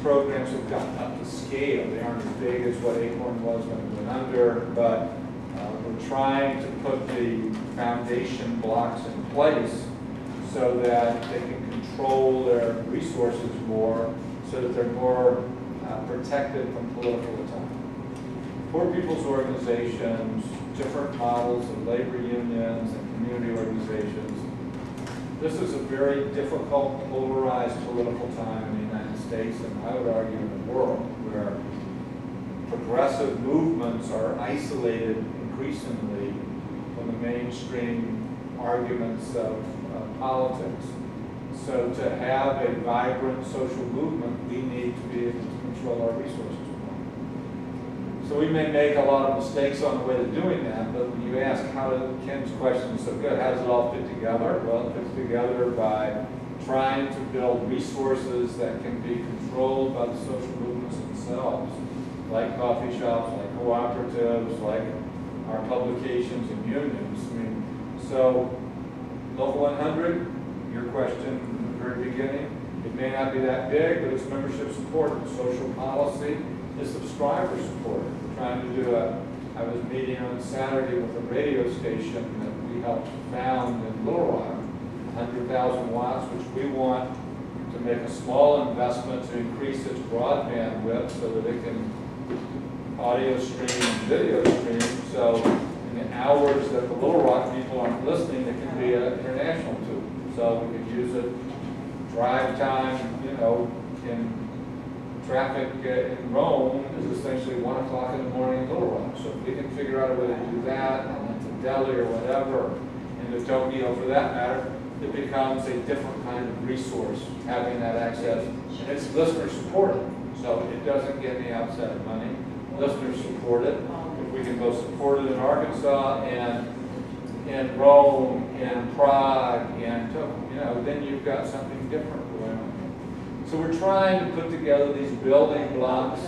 programs have gotten up to scale. They aren't as big as what Acorn was when it went under, but we're trying to put the foundation blocks in place so that they can control their resources more, so that they're more protected from political attack. Poor people's organizations, different models of labor unions and community organizations. This is a very difficult, polarized political time in the United States, and I would argue in the world, where progressive movements are isolated increasingly from the mainstream arguments of politics. So to have a vibrant social movement, we need to be able to control our resources more. So we may make a lot of mistakes on the way to doing that, but when you ask Ken's question is so good, how does it all fit together? Well, it fits together by trying to build resources that can be controlled by the social movements themselves, like coffee shops, like cooperatives, like our publications and unions. I mean, so Local 100, your question in the very beginning, it may not be that big, but it's membership supported. Social policy is subscriber supported. We're trying to do I was meeting on Saturday with a radio station that we helped found in Little Rock, 100,000 watts, which we want to make a small investment to increase its broadband width so that it can audio stream and video stream. So in the hours that the Little Rock people aren't listening, it can be an international tube. So we could use it drive time, in traffic in Rome is essentially 1 o'clock in the morning in Little Rock. So if we can figure out a way to do that, and then to Delhi or whatever, and to Tokyo for that matter, it becomes a different kind of resource, having that access. And it's listener supported, so it doesn't get any outside money. Listeners support it. If we can both support it in Arkansas and in Rome, in Prague, and then you've got something different going on. So we're trying to put together these building blocks.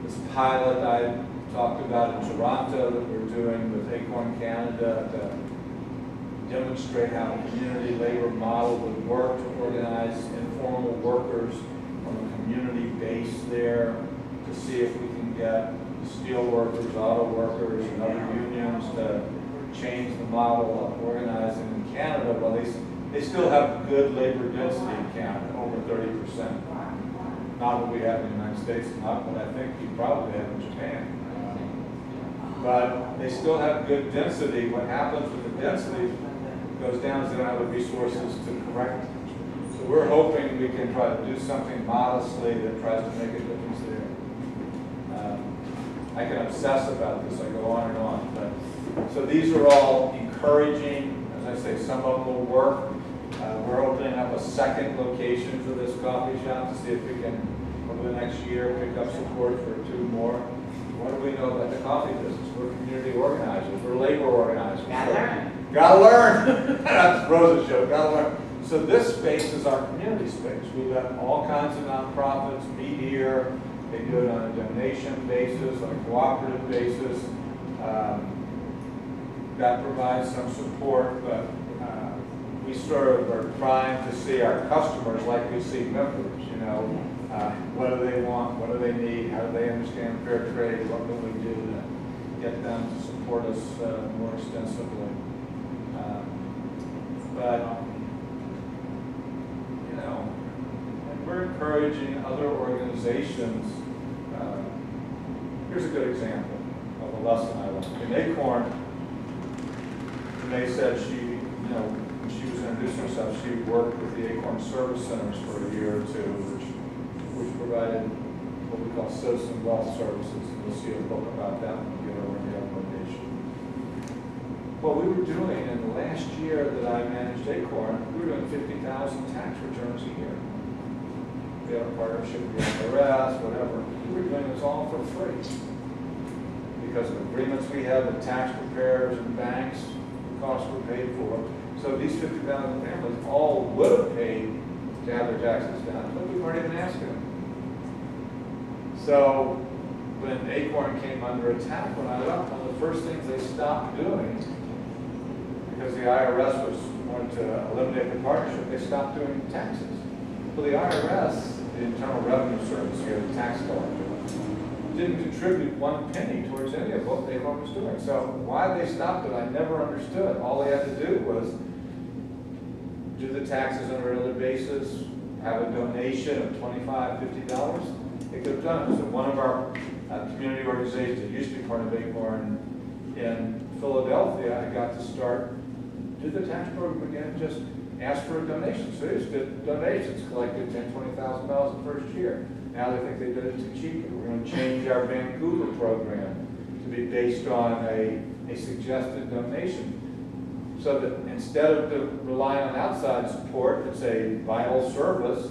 This pilot I talked about in Toronto that we're doing with Acorn Canada to demonstrate how a community labor model would work to organize informal workers from a community base there, to see if we can get steel workers, auto workers, and other unions to change the model of organizing in Canada. Well, they still have good labor density in Canada, over 30%. Not what we have in the United States, not what I think you probably have in Japan. But they still have good density. What happens with the density goes down is they don't have the resources to correct it. So we're hoping we can try to do something modestly that tries to make a difference there. I can obsess about this, I go on and on. But so these are all encouraging. As I say, some of them will work. We're opening up a second location for this coffee shop to see if we can, over the next year, pick up support for 2 more. What do we know about the coffee business? We're community organizers. We're labor organizers. Gotta learn. Gotta learn. That's Rosa's joke. Gotta learn. So this space is our community space. We've got all kinds of nonprofits meet here. They do it on a donation basis, on a cooperative basis. That provides some support, but we sort of are trying to see our customers like we see members. What do they want? What do they need? How do they understand fair trade? What can we do to get them to support us more extensively? But and we're encouraging other organizations. Here's a good example of a lesson I learned. In Acorn, Renee said when she was introducing herself, she worked with the Acorn Service Centers for a year or two, which provided what we call citizen wealth services. You'll see a book about that when we get over the application. What we were doing in the last year that I managed Acorn, we were doing 50,000 tax returns a year. We had a partnership with the IRS, whatever. We were doing this all for free. Because of agreements we had with tax preparers and banks, the costs were paid for. So these 50,000 families all would have paid to have their taxes done, but we weren't even asking them. So when Acorn came under attack when I left, one of the first things they stopped doing, because the IRS wanted to eliminate the partnership, they stopped doing taxes. Well, the IRS, the Internal Revenue Service here, the tax collector, didn't contribute 1 penny towards any of what Acorn was doing. So why they stopped it, I never understood. All they had to do was do the taxes on a regular basis, have a donation of $25, $50. They could have done it. So one of our community organizations that used to be part of Acorn in Philadelphia, I got to start, do the tax program again, just ask for a donation. So they just did donations, collected $10,000, $20,000 the first year. Now they think they did it too cheaply. We're going to change our Vancouver program to be based on a suggested donation. So that instead of relying on outside support, it's a vital service.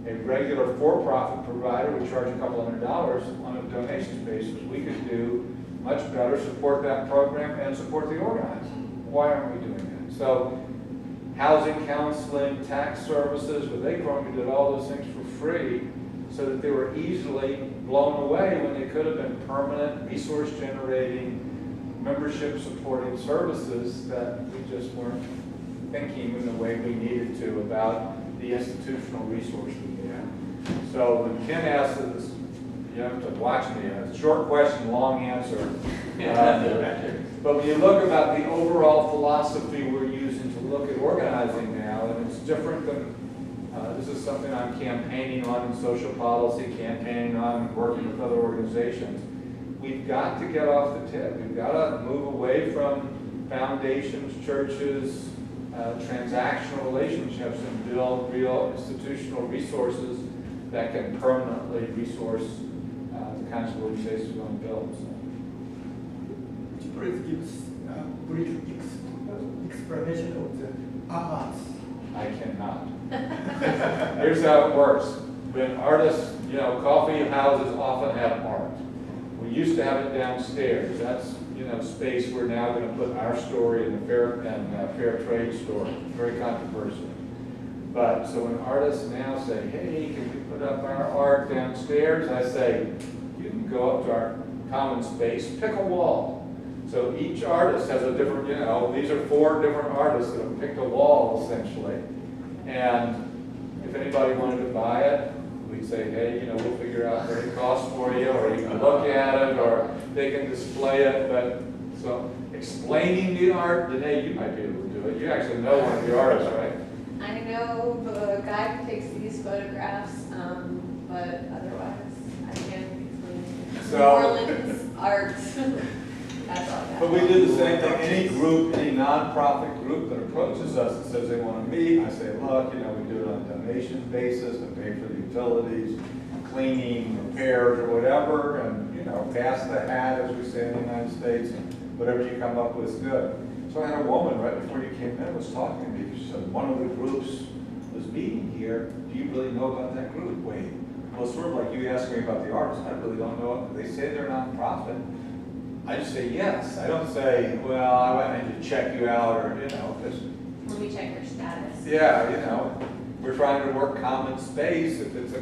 A regular for-profit provider would charge a couple $100 on a donation basis. We could do much better, support that program and support the organizer. Why aren't we doing that? So housing counseling, tax services, with Acorn, we did all those things for free so that they were easily blown away when they could have been permanent, resource generating, membership supporting services that we just weren't thinking in the way we needed to about the institutional resources we have. So when Ken asked this, you have to watch me, a short question, long answer. But when you look about the overall philosophy we're using to look at organizing now, and it's different than, this is something I'm campaigning on in social policy, campaigning on, working with other organizations. We've got to get off the tip. We've got to move away from foundations, churches, transactional relationships, and build real institutional resources that can permanently resource the kinds of organizations we want to build. So. Please give a brief explanation of the arts. I cannot. Here's how it works. When artists, coffee houses often have art. We used to have it downstairs. That's, space we're now going to put our story in the fair trade store. Very controversial. But so when artists now say, hey, can we put up our art downstairs? I say, you can go up to our common space, pick a wall. So each artist has a different, these are 4 different artists that have picked a wall, essentially. And if anybody wanted to buy it, we'd say, hey, we'll figure out what it costs for you, or you can look at it, or they can display it. But so explaining the art, Danae, you might be able to do it. You actually know one of the artists, right? I know the guy who takes these photographs, but otherwise I can't explain it. New Orleans art. That's all I got. But we do the same thing. Any group, any nonprofit group that approaches us and says they want to meet, I say, look, we do it on a donation basis and pay for the utilities, cleaning, repairs, or whatever, and pass the hat, as we say in the United States, and whatever you come up with is good. So I had a woman right before you came in was talking to me. She said, one of the groups was meeting here. Do you really know about that group? Wait. Well, it's sort of like you asking me about the artists. I really don't know. They say they're nonprofit. I just say yes. I don't say, well, I need to check you out, or, because. Let me check your status. Yeah, we're trying to work common space. If it's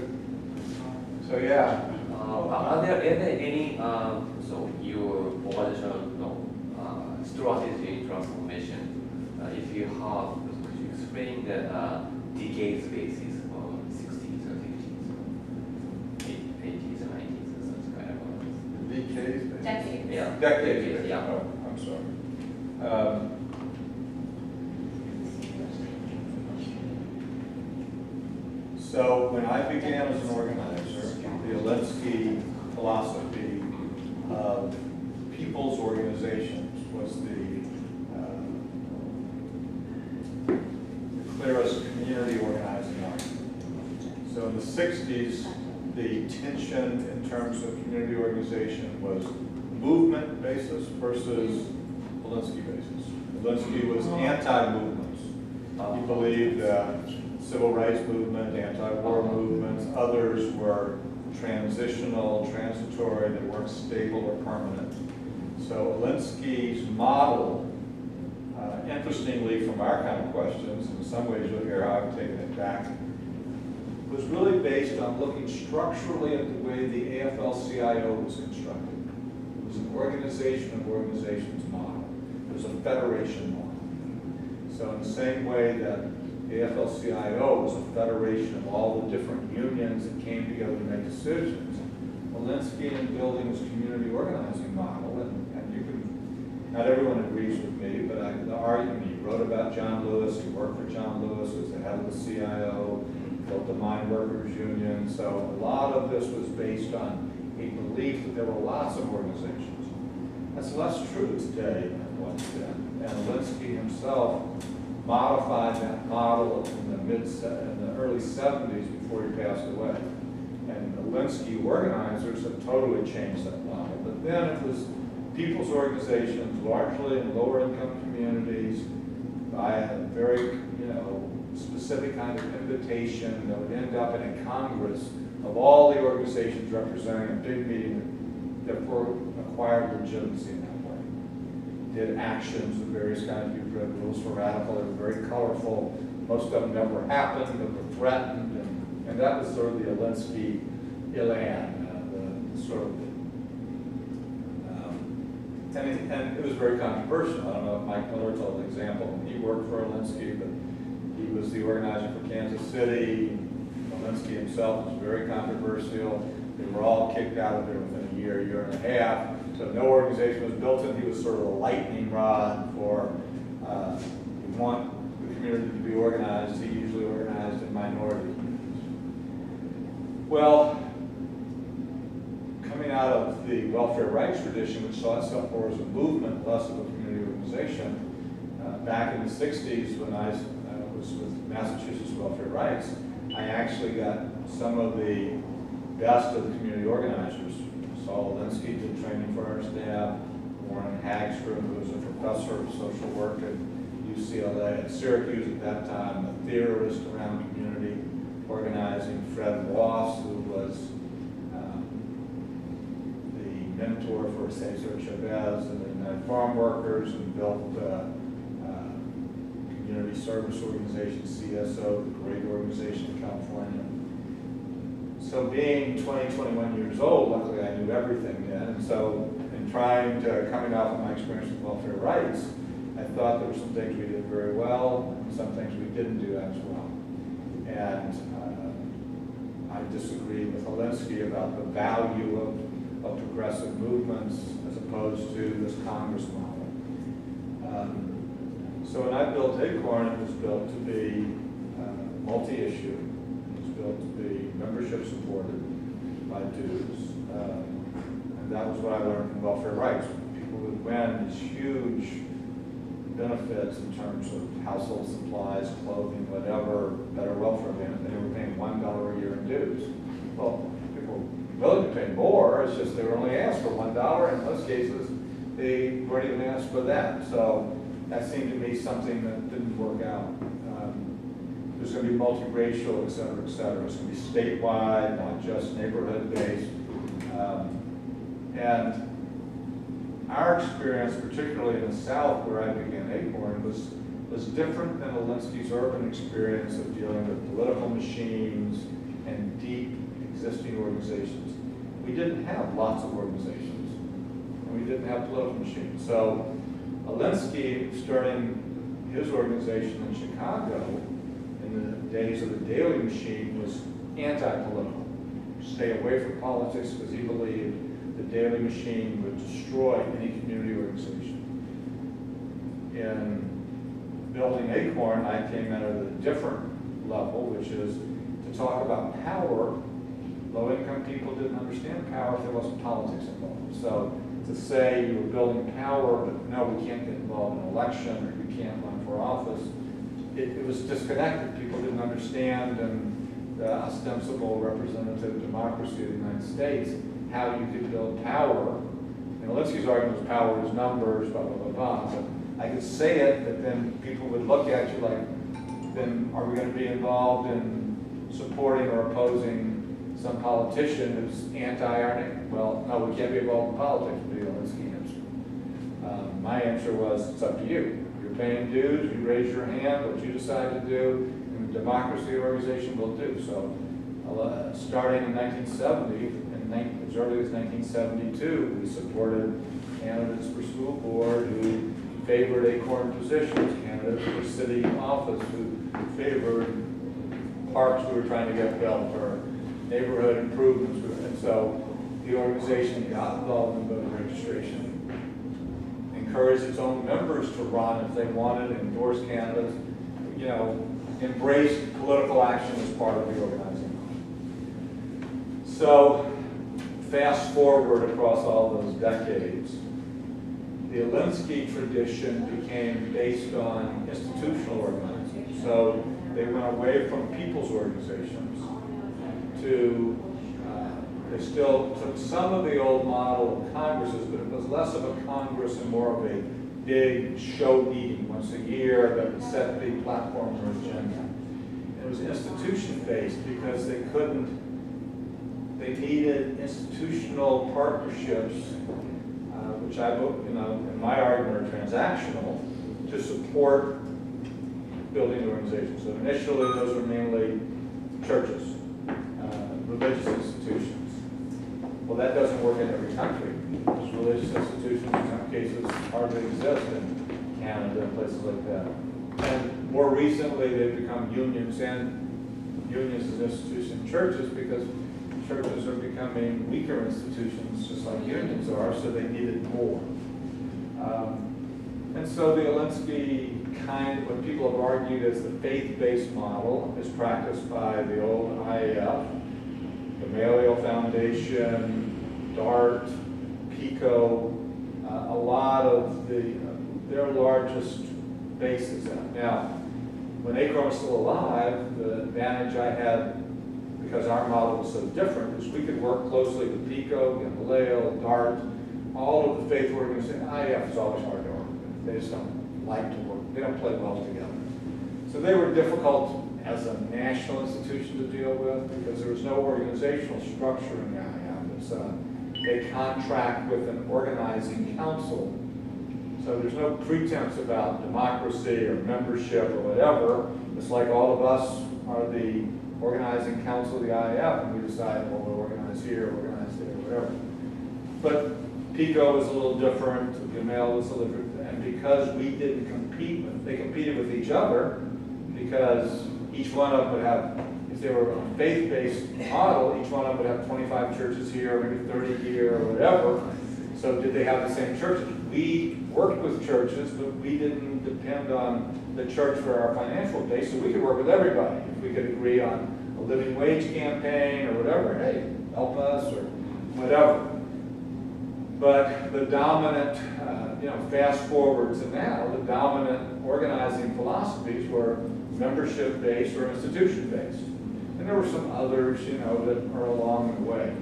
so yeah. Are there any, so your vocational strategy transformation, if you have, could you explain the decades basis for 60s or 50s, 80s and 90s, and such kind of Decades? Decades. Yeah. Decades. Yeah. Oh, I'm sorry. So when I began as an organizer, the Alinsky philosophy of people's organizations was the clearest community organizing argument. So in the 60s, the tension in terms of community organization was movement basis versus Alinsky basis. Alinsky was anti-movements. He believed that civil rights movement, anti-war movements, others were transitional, transitory, they weren't stable or permanent. So Alinsky's model, interestingly from our kind of questions, in some ways you'll hear how I've taken it back, was really based on looking structurally at the way the AFL-CIO was constructed. It was an organization of organizations model. It was a federation model. So in the same way that The AFL-CIO was a federation of all the different unions that came together to make decisions. Alinsky in building his community organizing model, and you can, not everyone agrees with me, but the argument, he wrote about John Lewis, he worked for John Lewis as the head of the CIO, built the mine workers union, so a lot of this was based on a belief that there were lots of organizations. That's less true today than it was then. And Alinsky himself modified that model in the early 70s before he passed away. And Alinsky organizers have totally changed that model. But then it was people's organizations, largely in lower income communities, by a very, specific kind of invitation that would end up in a Congress of all the organizations representing a big meeting that acquired legitimacy in that way. Did actions of various kinds. You've read Rules for Radical. They were very colorful. Most of them never happened, but were threatened. And that was sort of the Alinsky elan, the sort of, and it was very controversial. I don't know if Mike Miller told an example. He worked for Alinsky, but he was the organizer for Kansas City. Alinsky himself was very controversial. They were all kicked out of there within a year and a half. So no organization was built, and he was sort of a lightning rod for, we want the community to be organized. He usually organized in minority communities. Well, coming out of the welfare rights tradition, which saw itself more as a movement, less of a community organization, back in the 60s when I was with Massachusetts Welfare Rights, I actually got some of the best of the community organizers. Saul Alinsky did training for our staff, Warren Hagstrom, who was a professor of social work at UCLA, at Syracuse at that time, a theorist around community organizing, Fred Ross, who was the mentor for Cesar Chavez and the United Farm Workers, and built community service organization, CSO, the great organization in California. So being 20, 21 years old, luckily I knew everything then, and so in coming off of my experience with welfare rights, I thought there were some things we did very well, and some things we didn't do as well. And I disagree with Alinsky about the value of progressive movements as opposed to this Congress model. So when I built Acorn, it was built to be multi-issue. It was built to be membership supported by dues. And that was what I learned from welfare rights. People would win these huge benefits in terms of household supplies, clothing, whatever, better welfare benefit. They were paying $1 a year in dues. Well, people were willing to pay more, it's just they were only asked for $1. In most cases, they weren't even asked for that. So that seemed to me something that didn't work out. There's going to be multiracial, et cetera, et cetera. It's going to be statewide, not just neighborhood-based. And our experience, particularly in the South where I began Acorn, was different than Alinsky's urban experience of dealing with political machines and deep existing organizations. We didn't have lots of organizations, and we didn't have political machines. So Alinsky, starting his organization in Chicago in the days of the Daily Machine, was anti-political. Stay away from politics because he believed the Daily Machine would destroy any community organization. In building Acorn, I came at a different level, which is to talk about power. Low-income people didn't understand power if there wasn't politics involved. So to say you were building power, but no, we can't get involved in an election, or you can't run for office, it was disconnected. People didn't understand, and the ostensible representative democracy of the United States, how you could build power. And Alinsky's argument was power is numbers, blah, blah, blah, blah. But I could say it, but then people would look at you like, then are we going to be involved in supporting or opposing some politician who's anti-our? Well, no, we can't be involved in politics, would be Alinsky's answer. My answer was, it's up to you. You're paying dues, you raise your hand, what you decide to do, and the democracy organization will do. So starting in 1970, as early as 1972, we supported candidates for school board who favored Acorn positions, candidates for city office who favored parks we were trying to get built or neighborhood improvements. And so the organization got involved in voter registration, encouraged its own members to run if they wanted, endorse candidates, you know, embraced political action as part of the organizing. So fast forward across all those decades, the Alinsky tradition became based on institutional organizing. So they went away from people's organizations to, they still took some of the old model of congresses, but it was less of a congress and more of a big show meeting once a year that would set the platform or agenda. And it was institution-based because they needed institutional partnerships, which I, you know, in my argument are transactional, to support building organizations. So initially, those were mainly churches, religious institutions. Well, that doesn't work in every country. Because religious institutions, in some cases, hardly exist in Canada and places like that. And more recently, they've become unions and unions as institutions, churches, because churches are becoming weaker institutions, just like unions are, so they needed more. And so the Alinsky what people have argued as the faith-based model is practiced by the old IAF, the Gamaliel Foundation, DART, PICO, a lot of their largest bases. Now, when Acorn was still alive, the advantage I had, because our model was so different, is we could work closely with PICO, Gamaliel, DART, all of the faith organizations. IAF is always hard to work with. They just don't like to work. They don't play well together. So they were difficult as a national institution to deal with because there was no organizational structure in the IAF. They contract with an organizing council. So there's no pretense about democracy or membership or whatever. It's like all of us are the organizing council of the IAF, and we decide, well, we'll organize here, organize there, whatever. But PICO was a little different, Gamaliel was a little different, and because we didn't compete with, they competed with each other because each one of them would have, if they were on a faith-based model, each one of them would have 25 churches here, maybe 30 here, or whatever. So did they have the same churches? We worked with churches, but we didn't depend on the church for our financial base, so we could work with everybody. If we could agree on a living wage campaign or whatever, hey, help us or whatever. But the dominant, fast forward to now, the dominant organizing philosophies were membership-based or institution-based. And there were some others, that are along the way.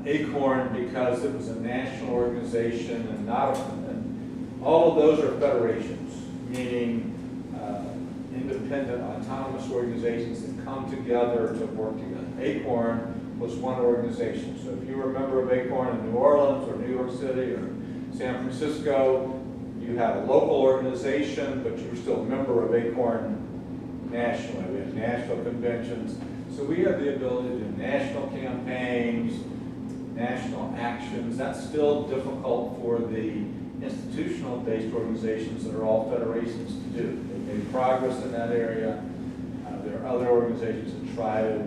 Acorn, because it was a national organization and all of those are federations, meaning independent, autonomous organizations that come together to work together. Acorn was one organization. So if you were a member of Acorn in New Orleans or New York City or San Francisco, you had a local organization, but you were still a member of Acorn nationally. We had national conventions. So we had the ability to do national campaigns, national actions. That's still difficult for the institutional-based organizations that are all federations to do. They've made progress in that area. There are other organizations that try to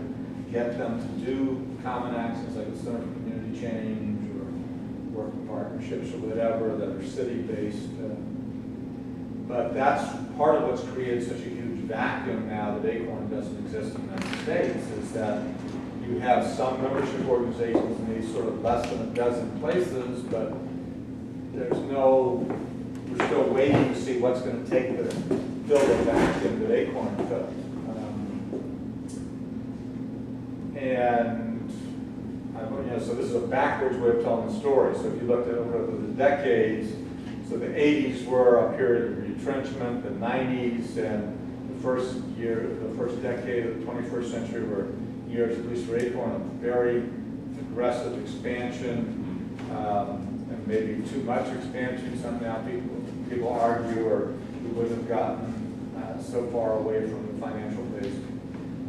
get them to do common actions like the Center for Community Change or working partnerships or whatever that are city-based. But that's part of what's created such a huge vacuum now that Acorn doesn't exist in the United States, is that you have some membership organizations in these sort of less than a dozen places, but we're still waiting to see what's going to take to fill the vacuum that Acorn filled. So this is a backwards way of telling the story. So if you looked at over the decades, so the 80s were a period of retrenchment, the 90s and the first decade of the 21st century were years, at least for Acorn, of very aggressive expansion, and maybe too much expansion. Somehow people argue, or we wouldn't have gotten so far away from the financial base.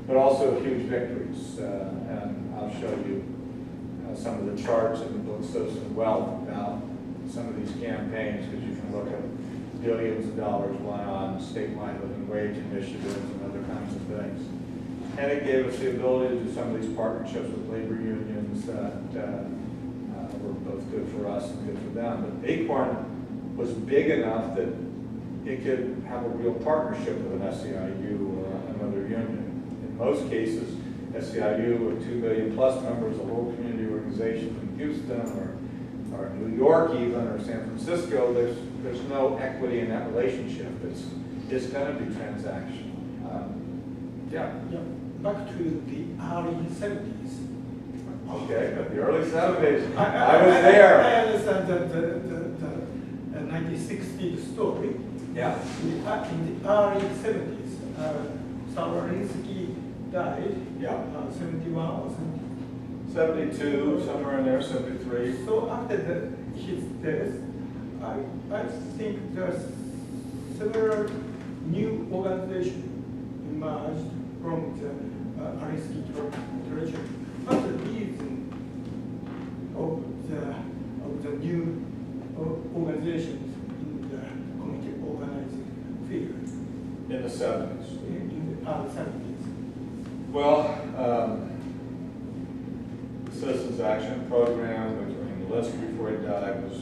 But also huge victories, and I'll show you some of the charts in the book Citizen Wealth about some of these campaigns, because you can look at billions of dollars went on statewide living wage initiatives and other kinds of things. And it gave us the ability to do some of these partnerships with labor unions that were both good for us and good for them. But Acorn was big enough that it could have a real partnership with an SEIU or another union. In most cases, SEIU with 2 million plus members, a little community organization in Houston or New York even, or San Francisco, there's no equity in that relationship. It's going to be transactional. Yeah. Back to the early 70s. Okay, the early 70s. I was there. I understand the 1960s story. Yeah. In the early 70s, Sawarinsky died. Yeah. 71 or something. 72, somewhere in there, 73. So after his death, I think there's several new organizations emerged from the Arinsky tradition. What's the reason of the new organizations in the community organizing field? In the 70s. In the early 70s. Well, the Citizens Action Program, which Linsky before he died was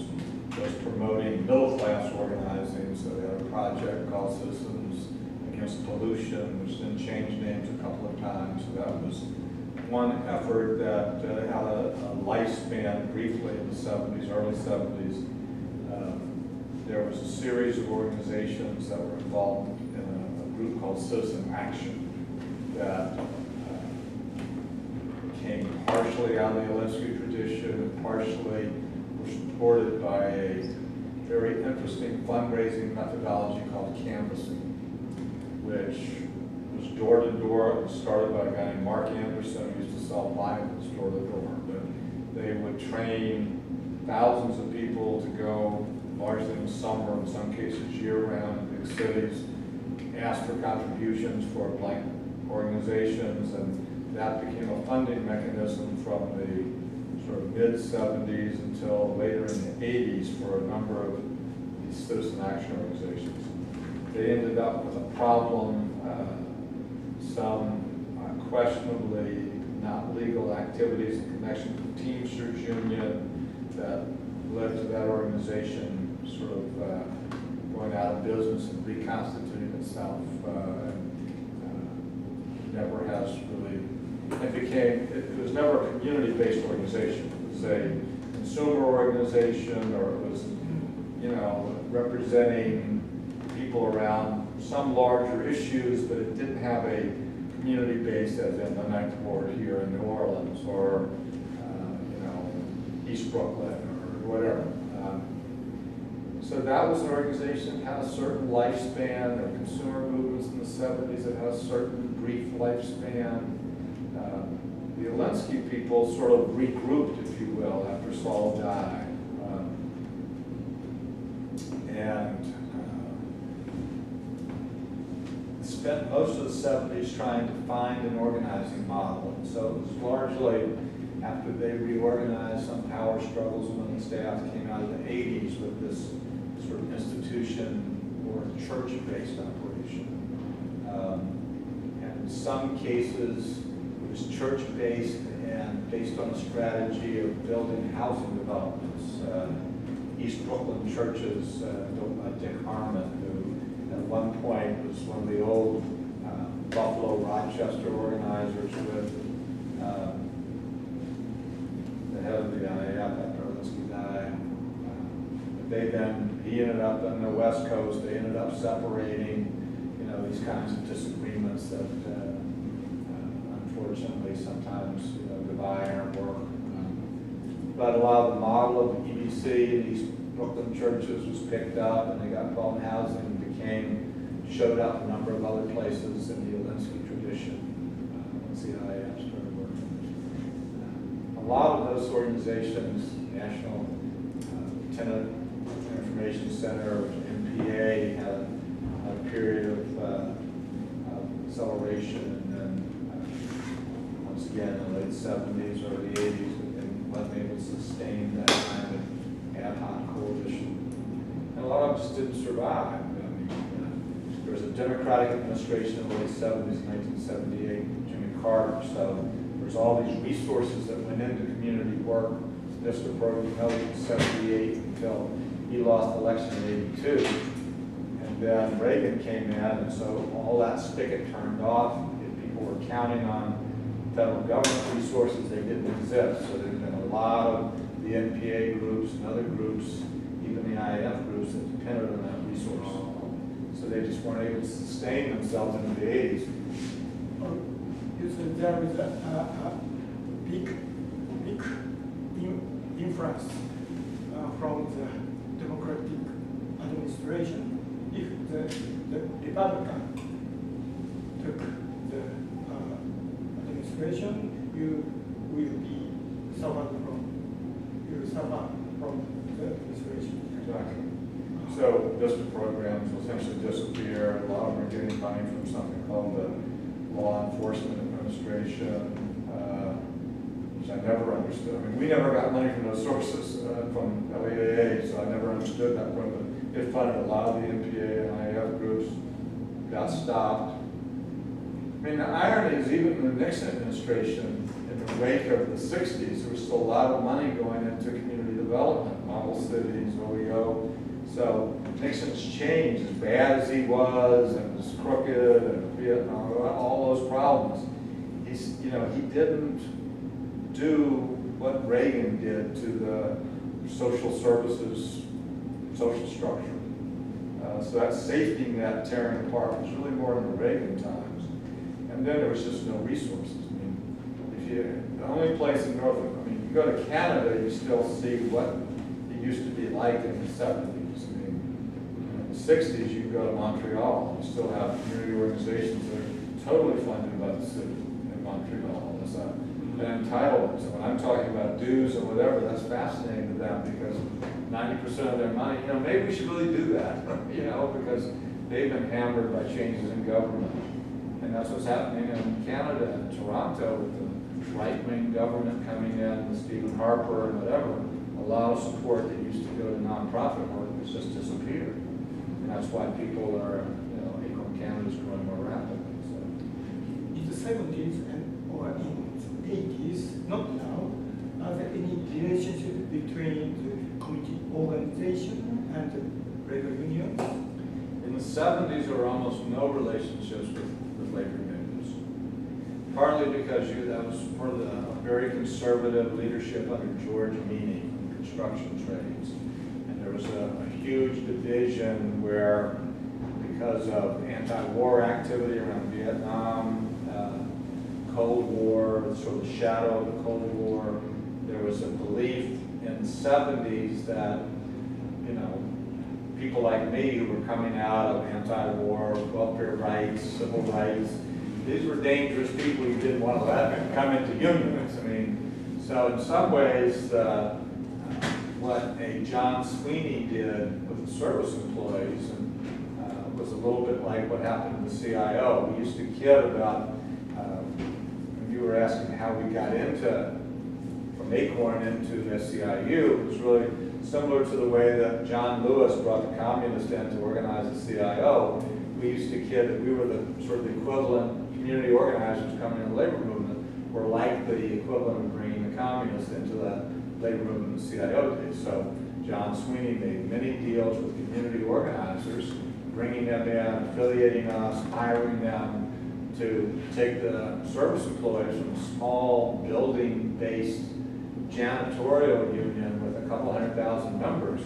promoting middle class organizing. So they had a project called Citizens Against Pollution, which then changed names a couple of times. So that was one effort that had a lifespan briefly in the 70s, early 70s. There was a series of organizations that were involved in a group called Citizen Action that came partially out of the Linsky tradition and partially were supported by a very interesting fundraising methodology called canvassing, which was door to door. It was started by a guy named Mark Anderson who used to sell Bibles door to door. But they would train thousands of people to go, largely in the summer, in some cases year-round in big cities, ask for contributions for blank organizations, and that became a funding mechanism from the sort of mid-70s until later in the 80s for a number of these citizen action organizations. They ended up with a problem, some questionably not legal activities in connection with the Teamsters Union that led to that organization sort of going out of business and reconstituting itself. Never has really, it was never a community-based organization. It was a consumer organization, or it was, representing people around some larger issues, but it didn't have a community base as in the Ninth Ward here in New Orleans, or East Brooklyn, or whatever. So that was an organization that had a certain lifespan. There were consumer movements in the 70s that had a certain brief lifespan. The Linsky people sort of regrouped, if you will, after Saul died. And spent most of the 70s trying to find an organizing model. And so it was largely after they reorganized, some power struggles among the staff came out of the 80s with this sort of institution or church-based operation. And in some cases, it was church-based and based on a strategy of building housing developments. East Brooklyn churches built by Dick Harmon, who at one point was one of the old Buffalo, Rochester organizers with the head of the IAF after Linsky died. He ended up on the West Coast. They ended up separating, these kinds of disagreements that unfortunately sometimes divide our work. But a lot of the model of the EBC in East Brooklyn churches was picked up, and they got involved in housing and showed up a number of other places in the Linsky tradition once the IAF started working. A lot of those organizations, National Tenant Information Center, NPA, had a period of acceleration, and then once again in the late 70s, early 80s, and wasn't able to sustain that kind of ad hoc coalition. And a lot of well, it just didn't survive. I mean, there was a Democratic administration in the late 70s, 1978, Jimmy Carter. So there's all these resources that went into community work. Mr. Program held in 78 until he lost the election in 82. And then Reagan came in, and so all that spigot turned off. And people were counting on federal government resources. They didn't exist. So there's been a lot of the NPA groups and other groups, even the IAF groups, that depended on that resource. So they just weren't able to sustain themselves into the 80s. You said there is a big influence from the Democratic administration. If the Republican took the administration, you will suffer from the administration. Exactly. So VISTA programs will essentially disappear. A lot of them are getting money from something called the Law Enforcement Administration, which I never understood. I mean, we never got money from those sources from LEAA, so I never understood that program. It funded a lot of the NPA and IAF groups, got stopped. I mean, the irony is even in the Nixon administration, in the wake of the 60s, there was still a lot of money going into community development, model cities, OEO. So Nixon's changed, as bad as he was, and was crooked, and Vietnam, all those problems. He didn't do what Reagan did to the social services, social structure. So that safety net tearing apart was really more in the Reagan times. And then there was just no resources. I mean, the only place in you go to Canada, you still see what it used to be like in the 70s. I mean, in the 60s, you go to Montreal, you still have community organizations that are totally funded by the city in Montreal. There's an entitlement. So when I'm talking about dues or whatever, that's fascinating to them because 90% of their money, maybe we should really do that, because they've been hammered by changes in government. And that's what's happening in Canada and Toronto with the right-wing government coming in with Stephen Harper and whatever. A lot of support that used to go to nonprofit work has just disappeared. And that's why people are, Acorn Canada is growing more rapidly. So. In the 70s or in the 80s, not now, are there any relationship between the community organization and the labor unions? In the 70s, there were almost no relationships with labor unions. Partly because that was for the very conservative leadership under George Meany in construction trades. And there was a huge division where, because of anti-war activity around Vietnam, Cold War, sort of the shadow of the Cold War, there was a belief in the 70s that, people like me who were coming out of anti-war, welfare rights, civil rights, these were dangerous people you didn't want to let come into unions. I mean, so in some ways, what a John Sweeney did with the service employees was a little bit like what happened in the CIO. We used to kid about, when you were asking how we got from Acorn into SEIU, it was really similar to the way that John Lewis brought the communists in to organize the CIO. We used to kid that we were the sort of the equivalent community organizers coming in the labor movement were like the equivalent of bringing the communists into the labor movement the CIO did. So John Sweeney made many deals with community organizers, bringing them in, affiliating us, hiring them to take the service employees from a small building-based janitorial union with a couple 100,000 members,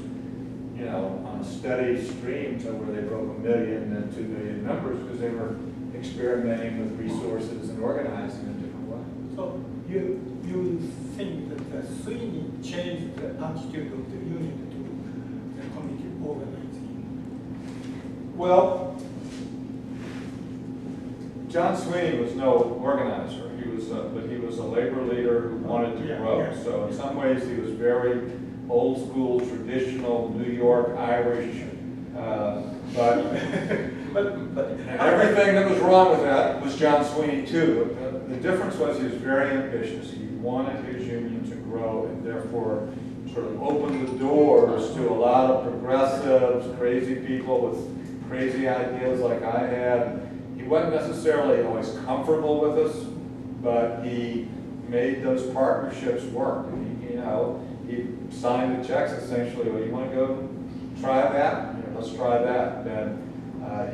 on a steady stream to where they broke 1 million and 2 million members because they were experimenting with resources and organizing in different ways. So you think that Sweeney changed the attitude of the union to the community organizing? Well, John Sweeney was no organizer. But he was a labor leader who wanted to grow. Yeah. So in some ways, he was very old school, traditional, New York, Irish. But everything that was wrong with that was John Sweeney too. But the difference was he was very ambitious. He wanted his union to grow and therefore sort of opened the doors to a lot of progressives, crazy people with crazy ideas like I had. He wasn't necessarily always comfortable with us, but he made those partnerships work. He signed the checks essentially. Well, you want to go try that? Let's try that. Then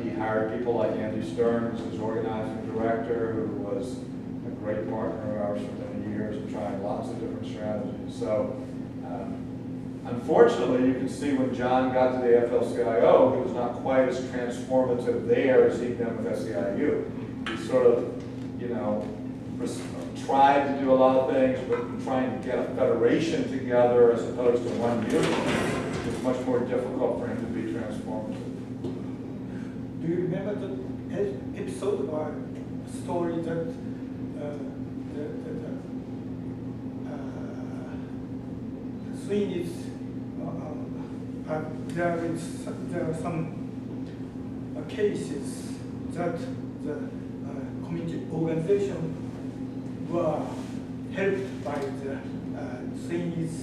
he hired people like Andy Stearns, his organizing director, who was a great partner of ours for many years and trying lots of different strategies. So unfortunately, you can see when John got to the AFL-CIO, he was not quite as transformative there as he'd been with SEIU. He sort of, tried to do a lot of things, but trying to get a federation together as opposed to one union was much more difficult for him to be transformative. Do you remember the episode or story that Sweeney's there are some cases that the community organization were helped by the Sweeney's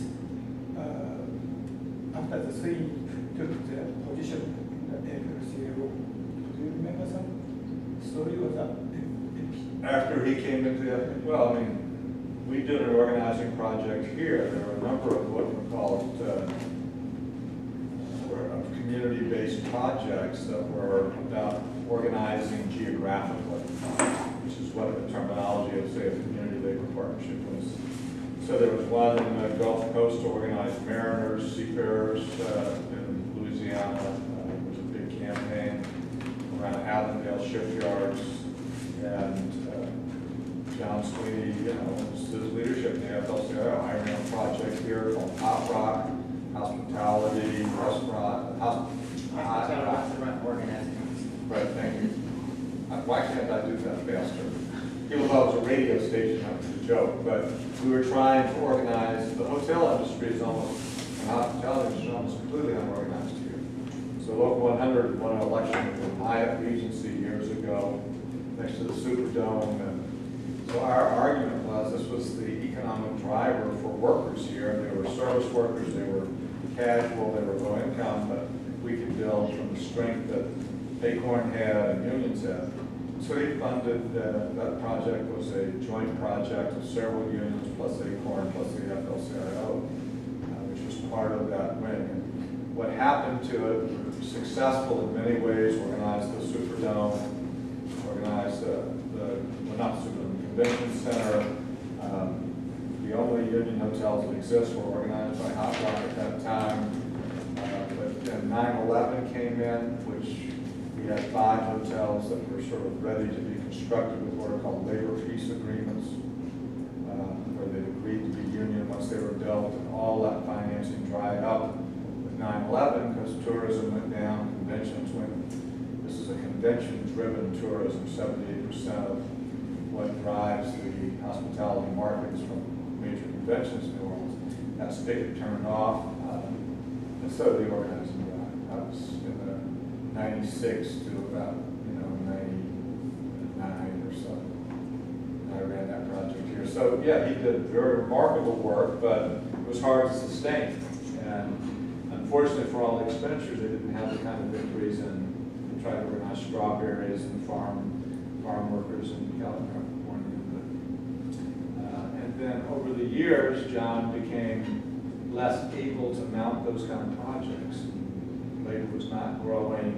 after the Sweeney took the position in the AFL-CIO. Do you remember some story of that? After he came into the, we did an organizing project here. There were a number of what were called community-based projects that were about organizing geographically, which is what the terminology of, say, a community labor partnership was. So there was one in the Gulf Coast to organize mariners, seafarers in Louisiana. It was a big campaign around Avondale shipyards, and John Sweeney, his leadership in the AFL-CIO, I ran a project here called Hot Rock, hospitality, restaurant, restaurant organizing. Right, thank you. Why can't I do that faster? People thought it was a radio station, that was a joke, but we were trying to organize, the hotel industry is almost, and hospitality industry is almost completely unorganized here. So Local 100 won an election with the Hyatt Regency years ago, next to the Superdome, and so our argument was this was the economic driver for workers here. They were service workers, they were casual, they were low income, but we could build from the strength that Acorn had and unions had. So he funded, that project was a joint project of several unions plus Acorn plus the AFL-CIO, which was part of that wing. And what happened to it, we were successful in many ways, organized the Superdome, organized not the Superdome, the Convention Center. The only union hotels that exist were organized by Hot Rock at that time. But then 9/11 came in, which we had 5 hotels that were sort of ready to be constructed with what are called labor peace agreements, where they agreed to be union once they were built, and all that financing dried up with 9/11 because tourism went down, conventions went. This is a convention-driven tourism. 78% of what drives the hospitality markets from major conventions in New Orleans. That spigot turned off, and so the organizing that was in the 96 to about 99 or so. I ran that project here. So yeah, he did very remarkable work, but it was hard to sustain. And unfortunately for all the expenditures, they didn't have the kind of victories, and they tried to organize strawberries and farm workers in California. And then over the years, John became less able to mount those kind of projects. Labor was not growing.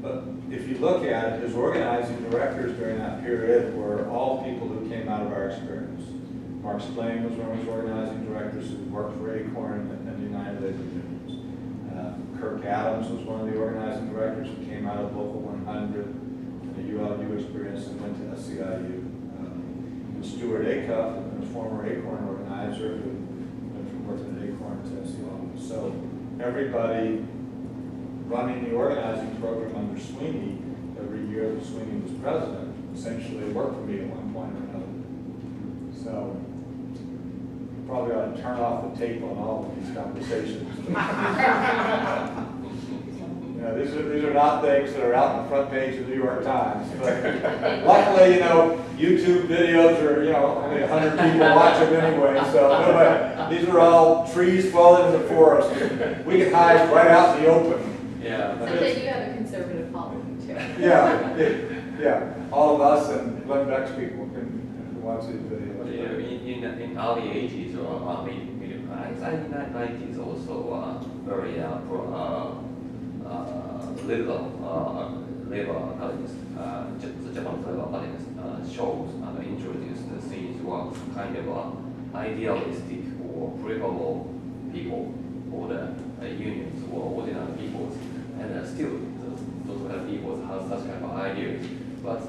But if you look at it, his organizing directors during that period were all people who came out of our experience. Mark Splain was one of his organizing directors who worked for Acorn and the United Labor Unions. Kirk Adams was one of the organizing directors who came out of Local 100 and the ULU experience and went to SEIU. Stuart Acuff, a former Acorn organizer who went from working at Acorn to SEIU. So everybody running the organizing program under Sweeney, every year that Sweeney was president, essentially worked for me at one point or another. So you probably ought to turn off the tape on all of these conversations. these are not things that are out on the front page of the New York Times. But luckily, YouTube videos are, only 100 people watch them anyway. So nobody, these are all trees falling in the forest. We can hide right out in the open. Yeah. Someday you have a conservative following too. Yeah. All of us and Glenn Beck's people can watch these videos. In early 80s or mid 90s also very labor academics, Japanese labor academics shows and introduced the scenes were kind of idealistic or preferable people or the unions or ordinary peoples, and still those kind of people have such kind of ideas. But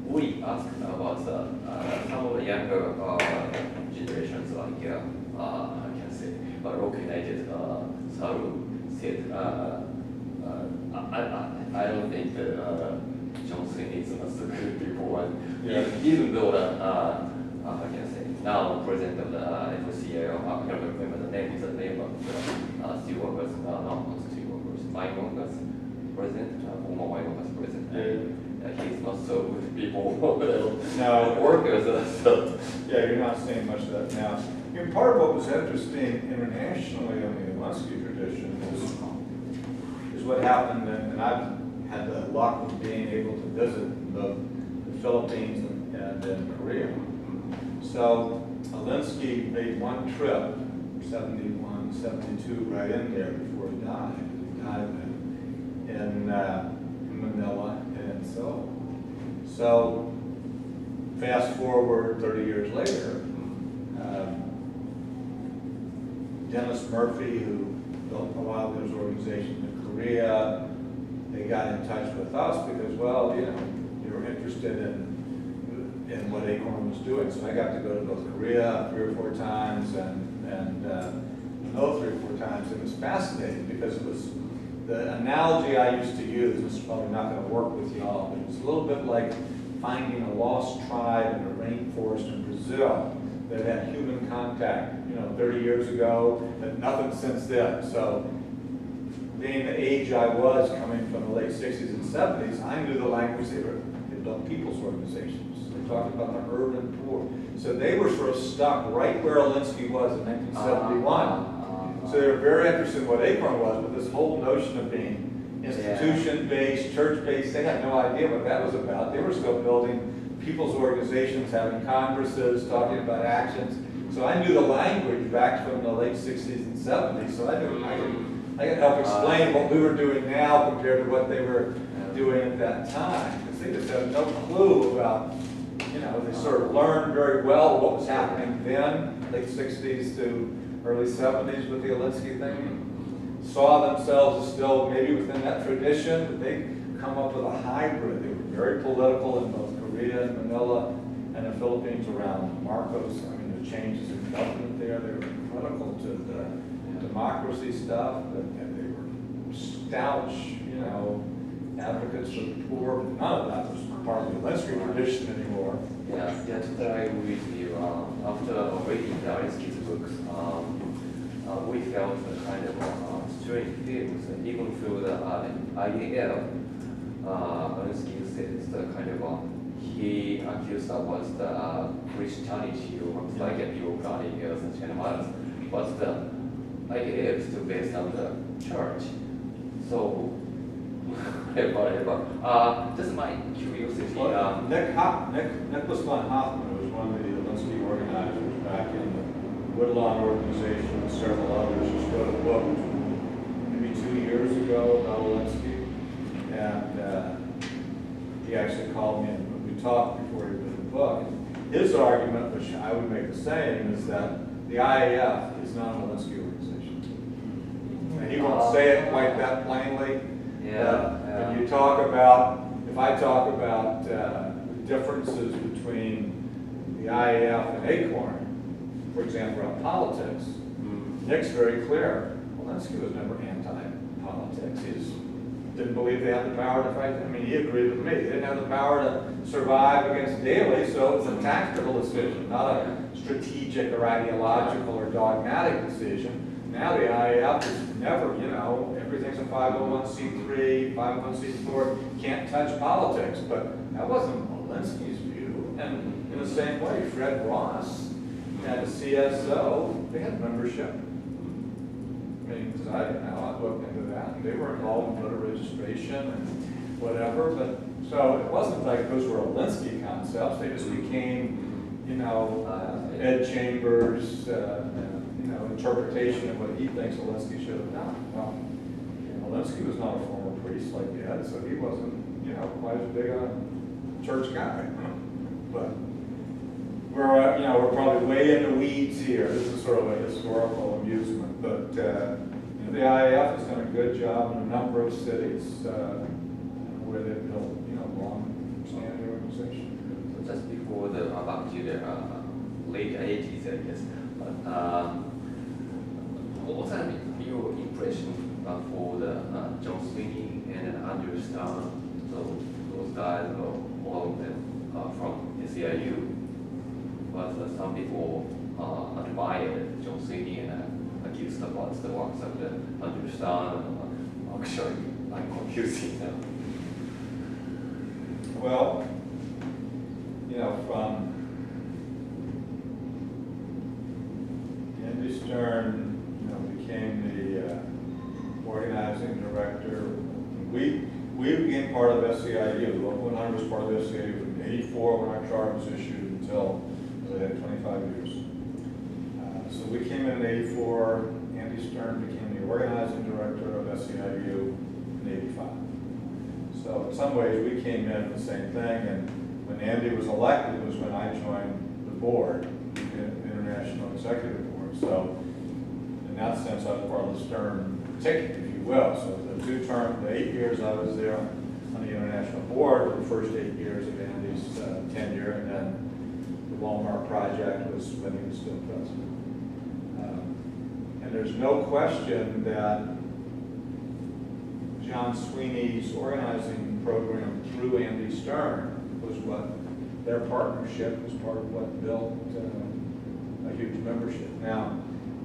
we ask about some of the younger generations, like I can say, Rock United Saru said, I don't think that Johnson is a good people, and even though I can say now president of the FCA, I can't remember the name of steelworkers, not steelworkers, mine workers president, former mine workers president. He's not so good people, No. workers. So. Yeah, you're not seeing much of that now. Part of what was interesting internationally in the Ulanski tradition is what happened, and I've had the luck of being able to visit both the Philippines and in Korea. So Ulanski made one trip, 71, 72, right in there before he died. He died in Manila and Seoul. So fast forward 30 years later, Dennis Murphy, who built a lot of those organizations in Korea, they got in touch with us because, well, they were interested in what Acorn was doing. So I got to go to both Korea 3 or 4 times and Manila 3 or 4 times. It was fascinating because it was the analogy I used to use. This is probably not going to work with y'all, but it was a little bit like finding a lost tribe in a rainforest in Brazil that had human contact, 30 years ago, and nothing since then. So being the age I was, coming from the late 60s and 70s, I knew the language. They built people's organizations. They talked about the urban poor. So they were sort of stuck right where Ulanski was in 1971. So they were very interested in what Acorn was, but this whole notion of being institution-based, church-based, they had no idea what that was about. They were still building people's organizations, having congresses, talking about actions. So I knew the language back from the late 60s and 70s, so I could help explain what we were doing now compared to what they were doing at that time. Because they just had no clue about, they sort of learned very well what was happening then, late 60s to early 70s with the Ulanski thing. Saw themselves as still maybe within that tradition, but they come up with a hybrid. They were very political in both Korea and Manila and the Philippines around Marcos. The changes in government there, they were critical to the democracy stuff, and they were staunch, advocates for the poor. None of that was part of the Ulanski tradition anymore. Yeah, totally agree with you. After reading the Ulanski's books, we felt the kind of strange feelings, even through the IAL. Ulanski says the kind of he accused was the Christianity or like a bureaucratic and kind of others, but the idea is still based on the church. So, just my curiosity. Nicholas von Hoffman was one of the Ulanski organizers back in the Woodlawn organization and several others. Just wrote a book maybe 2 years ago about Ulanski, and he actually called me and we talked before he wrote the book. His argument, which I would make the same, is that the IAF is not an Ulanski organization. And he won't say it quite that plainly. But you talk about, if I talk about differences between the IAF and Acorn, for example, on politics, Nick's very clear. Ulanski was never anti-politics. He didn't believe they had the power to fight. I mean, he agreed with me. They didn't have the power to survive against Daley, so it was a tactical decision, not a strategic or ideological or dogmatic decision. Now the IAF is never, you know, everything's a 501c3, 501c4, can't touch politics, but that wasn't Walensky's view. And in the same way, Fred Ross had a CSO, they had membership. I mean, because I looked into that, and they were involved in voter registration and whatever, but so it wasn't like those were Walensky concepts, they just became, you know, Ed Chambers, you know, interpretation of what he thinks Walensky should have done. Well, Walensky was not a former priest like Ed, so he wasn't, you know, quite as big a church guy. But we're, you know, we're probably way in the weeds here. This is sort of a historical amusement, but you know, the IAF has done a good job in a number of cities where they've built, you know, long-standing organization. So just before back to the late 80s, I guess. What's your impression for the John Sweeney and Andrew Stern? So those guys, all of them are from SEIU, but some people admired John Sweeney and accused about the works of the Andrew Stern. Actually, I'm confusing now. Well, you know, from Andy Stern, became the organizing director. We became part of SEIU. Local 100 was part of SEIU from '84 when our charter was issued until they had 25 years. So we came in '84. Andy Stern became the organizing director of SEIU in '85. So in some ways we came in the same thing. And when Andy was elected was when I joined the board, the International Executive Board. So in that sense, I was part of the Stern ticket, if you will. So the 8 years I was there on the international board were the first 8 years of Andy's tenure, and then the Walmart project was when he was still president. And there's no question that John Sweeney's organizing program through Andy Stern was what their partnership was part of what built a huge membership. Now,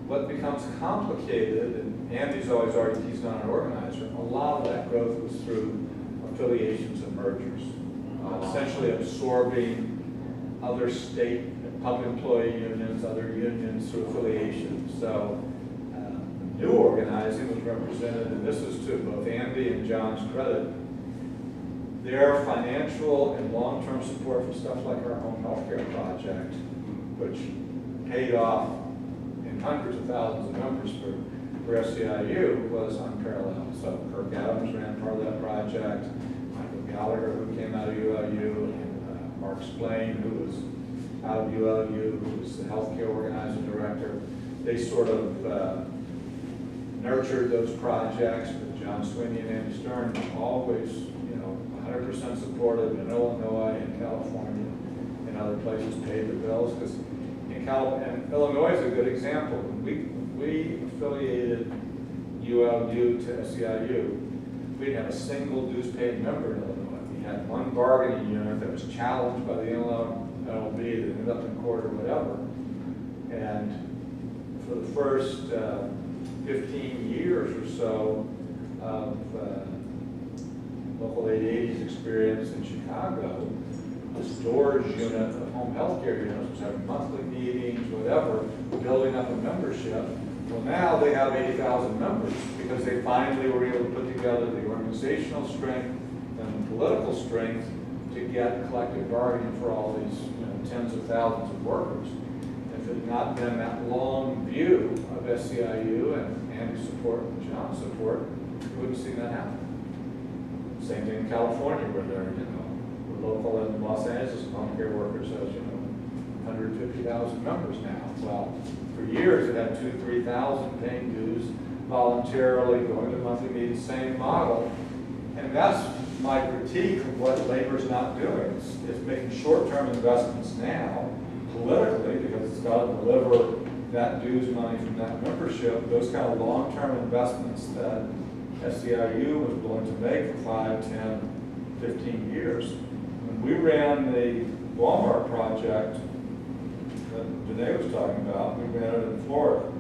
what becomes complicated, and Andy's always argued he's not an organizer, a lot of that growth was through affiliations and mergers, essentially absorbing other state public employee unions, other unions through affiliations. So new organizing was represented, and this is to both Andy and John's credit, their financial and long-term support for stuff like our home healthcare project, which paid off hundreds of thousands of members for SEIU, was unparalleled. So Kirk Adams ran part of that project, Michael Gallagher, who came out of ULU, and Mark Splain, who was out of ULU, who was the healthcare organizing director. They sort of nurtured those projects, but John Sweeney and Andy Stern always, you know, 100% supportive in Illinois and California and other places, paid the bills, because and Illinois is a good example. When we affiliated ULU to SEIU, we didn't have a single dues-paid member in Illinois. We had one bargaining unit that was challenged by the NLB that ended up in court or whatever. And for the first 15 years or so of Local 880's experience in Chicago, this doors unit of home health care units was having monthly meetings, whatever, building up a membership. Well, now they have 80,000 members because they finally were able to put together the organizational strength and the political strength to get collective bargaining for all these, you know, tens of thousands of workers. If it had not been that long view of SEIU and Andy's support and John's support, you wouldn't see that happen. Same thing in California, where they're, you know, local in Los Angeles, home care workers has, you know, 150,000 members now. Well, for years it had 2,000 to 3,000 paying dues voluntarily, going to monthly meetings, same model. And that's my critique of what labor's not doing. It's making short-term investments now, politically, because it's got to deliver that dues money from that membership, those kind of long-term investments that SEIU was willing to make for 5, 10, 15 years. When we ran the Walmart project that Danae was talking about, we ran it in Florida.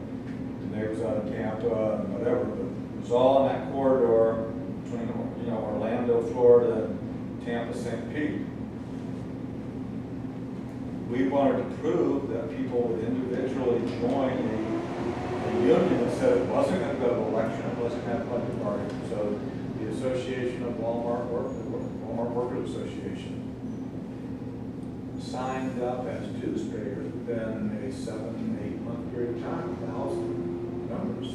neighbors out of Tampa and whatever, but it was all in that corridor between, you know, Orlando, Florida, and Tampa, St. Pete. We wanted to prove that people would individually join a union that said it wasn't going to go to election, it wasn't going to have collective bargaining. So the Association of Walmart Workers Association signed up as dues payers within a 7-8 month period of time, 1,000 members.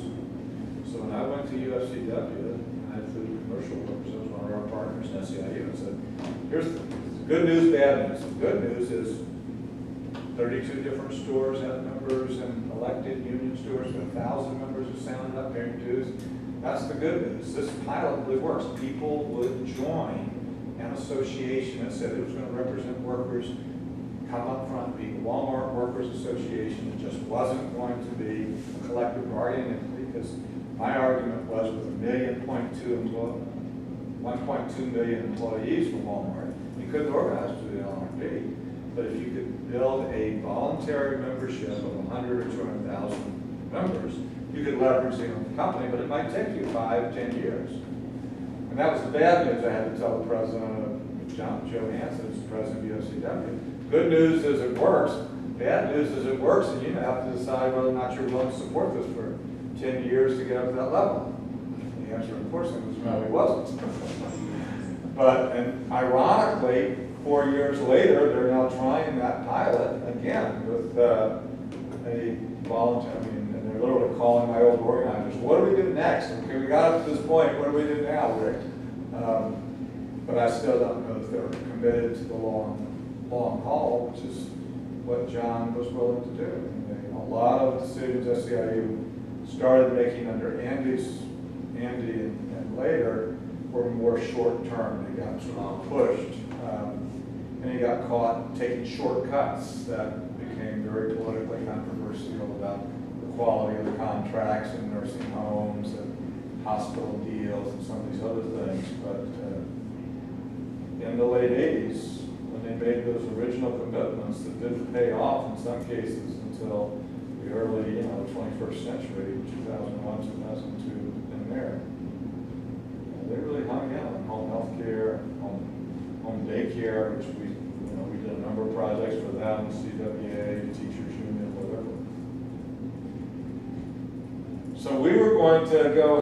So when I went to UFCW, I flew to commercial workers, that was one of our partners in SEIU, and said, here's the good news, bad news. The good news is 32 different stores have members and elected union stores, 1,000 members are signing up paying dues. That's the good news. This pilot really works. People would join an association that said it was going to represent workers, come up front, be the Walmart Workers Association. It just wasn't going to be a collective bargaining entity, because my argument was with 1.2 million employees from Walmart, you couldn't organize through the LRP. But if you could build a voluntary membership of 100 or 200,000 members, you could leverage the company, but it might take you 5, 10 years. And that was the bad news I had to tell the president of Joe Hansen, who's the president of UFCW. Good news is it works. Bad news is it works, and you have to decide whether or not you're willing to support this for 10 years to get up to that level. The answer, unfortunately, was no, he wasn't. But, and ironically, 4 years later, they're now trying that pilot again with a voluntary, and they're literally calling my old organizers, what do we do next? Okay, we got up to this point, what do we do now, Rick? But I still don't know if they're committed to the long haul, which is what John was willing to do. And a lot of decisions SEIU started making under Andy and later were more short term. They got sort of pushed. And he got caught taking shortcuts that became very politically controversial about the quality of the contracts in nursing homes and hospital deals and some of these other things. But in the late 80s, when they made those original commitments that didn't pay off in some cases until the early, 21st century, 2001, 2002, in there, they really hung in on home health care, home daycare, which we did a number of projects for them, CWA, Teachers Union, whatever. So we were going to go